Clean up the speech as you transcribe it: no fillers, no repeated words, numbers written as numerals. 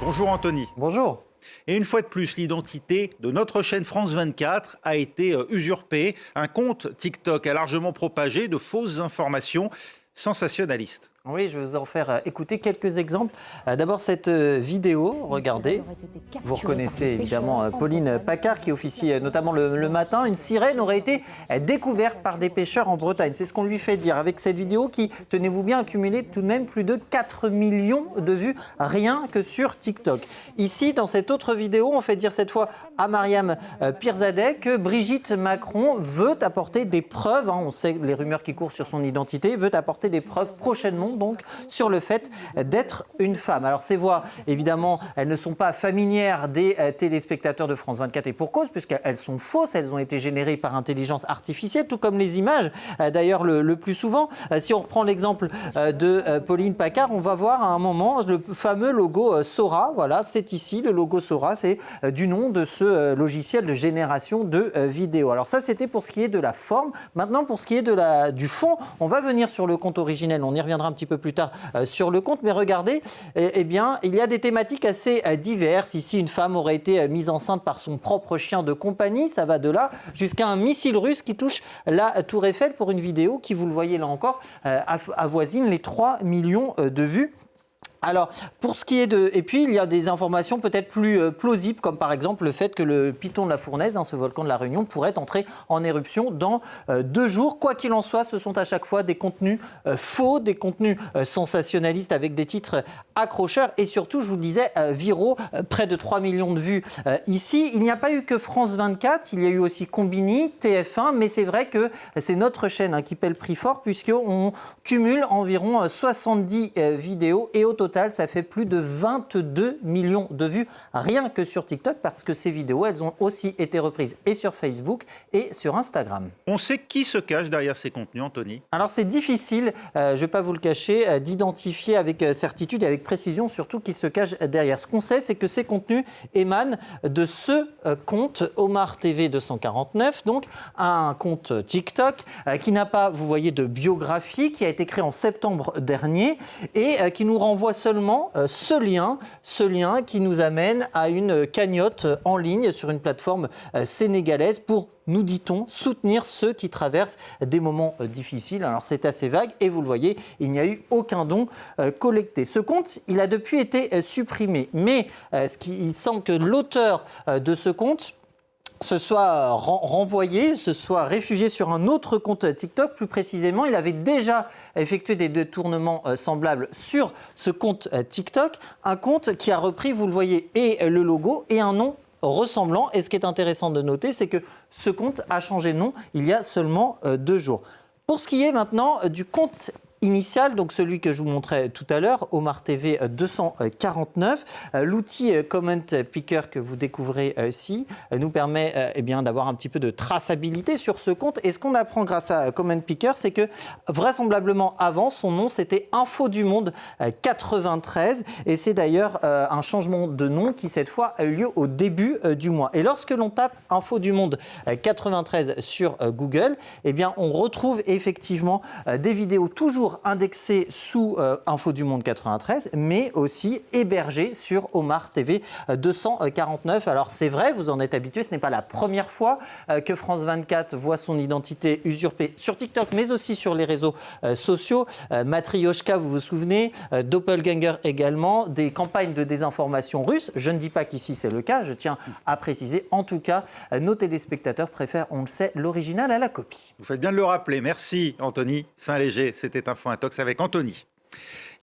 Bonjour Anthony. Bonjour. Et une fois de plus, l'identité de notre chaîne France 24 a été usurpée. Un compte TikTok a largement propagé de fausses informations sensationnalistes. Oui, je vais vous en faire écouter quelques exemples. D'abord, cette vidéo, regardez. Vous reconnaissez évidemment Pauline Pacard qui officie notamment le matin. Une sirène aurait été découverte par des pêcheurs en Bretagne. C'est ce qu'on lui fait dire avec cette vidéo qui, tenez-vous bien, a cumulé tout de même plus de 4 millions de vues rien que sur TikTok. Ici, dans cette autre vidéo, on fait dire cette fois à Mariam Pirzadeh que Brigitte Macron veut apporter des preuves, on sait les rumeurs qui courent sur son identité, veut apporter des preuves prochainement donc sur le fait d'être une femme. Alors ces voix, évidemment, elles ne sont pas familières des téléspectateurs de France 24 et pour cause, puisqu'elles sont fausses, elles ont été générées par intelligence artificielle, tout comme les images, d'ailleurs le plus souvent. Si on reprend l'exemple de Pauline Pacard, on va voir à un moment le fameux logo Sora. Voilà, c'est ici, le logo Sora, c'est du nom de ce logiciel de génération de vidéos. Alors ça, c'était pour ce qui est de la forme. Maintenant, pour ce qui est du fond, on va venir sur le compte originel, on y reviendra un petit peu plus tard sur le compte, mais regardez, bien, il y a des thématiques assez diverses. Ici, une femme aurait été mise enceinte par son propre chien de compagnie, ça va de là jusqu'à un missile russe qui touche la Tour Eiffel pour une vidéo qui, vous le voyez là encore, avoisine les 3 millions de vues. Alors, pour ce qui est de... Et puis, il y a des informations peut-être plus plausibles, comme par exemple le fait que le piton de la Fournaise, ce volcan de la Réunion, pourrait entrer en éruption dans 2 jours. Quoi qu'il en soit, ce sont à chaque fois des contenus faux, des contenus sensationnalistes avec des titres accrocheurs et surtout, je vous le disais, viraux, près de 3 millions de vues ici. Il n'y a pas eu que France 24, il y a eu aussi Combini, TF1, mais c'est vrai que c'est notre chaîne qui paie le prix fort puisqu'on cumule environ 70 vidéos et au total, ça fait plus de 22 millions de vues rien que sur TikTok parce que ces vidéos, elles ont aussi été reprises et sur Facebook et sur Instagram. On sait qui se cache derrière ces contenus, Anthony? Alors c'est difficile, je ne vais pas vous le cacher, d'identifier avec certitude et avec précision surtout qui se cache derrière. Ce qu'on sait, c'est que ces contenus émanent de ce compte Omar TV 249, donc un compte TikTok qui n'a pas, vous voyez, de biographie, qui a été créé en septembre dernier et qui nous renvoie seulement ce lien qui nous amène à une cagnotte en ligne sur une plateforme sénégalaise pour, nous dit-on, soutenir ceux qui traversent des moments difficiles. Alors c'est assez vague et vous le voyez, il n'y a eu aucun don collecté. Ce compte, il a depuis été supprimé, mais il semble que l'auteur de ce compte se soit renvoyé, se soit réfugié sur un autre compte TikTok. Plus précisément, il avait déjà effectué des détournements semblables sur ce compte TikTok. Un compte qui a repris, vous le voyez, et le logo et un nom ressemblant. Et ce qui est intéressant de noter, c'est que ce compte a changé de nom il y a seulement 2 jours. Pour ce qui est maintenant du compte initial, donc celui que je vous montrais tout à l'heure, Omar TV 249. L'outil Comment Picker que vous découvrez ici nous permet d'avoir un petit peu de traçabilité sur ce compte. Et ce qu'on apprend grâce à Comment Picker, c'est que vraisemblablement avant, son nom c'était Info du Monde 93. Et c'est d'ailleurs un changement de nom qui cette fois a eu lieu au début du mois. Et lorsque l'on tape Info du Monde 93 sur Google, on retrouve effectivement des vidéos toujours indexé sous Info du Monde 93, mais aussi hébergé sur Omar TV 249. Alors c'est vrai, vous en êtes habitué, ce n'est pas la première fois que France 24 voit son identité usurpée sur TikTok, mais aussi sur les réseaux sociaux. Matryoshka, vous vous souvenez, Doppelganger également, des campagnes de désinformation russes. Je ne dis pas qu'ici c'est le cas, je tiens à préciser. En tout cas, nos téléspectateurs préfèrent, on le sait, l'original à la copie. Vous faites bien de le rappeler. Merci Anthony Saint-Léger. C'était Info Intox avec Anthony.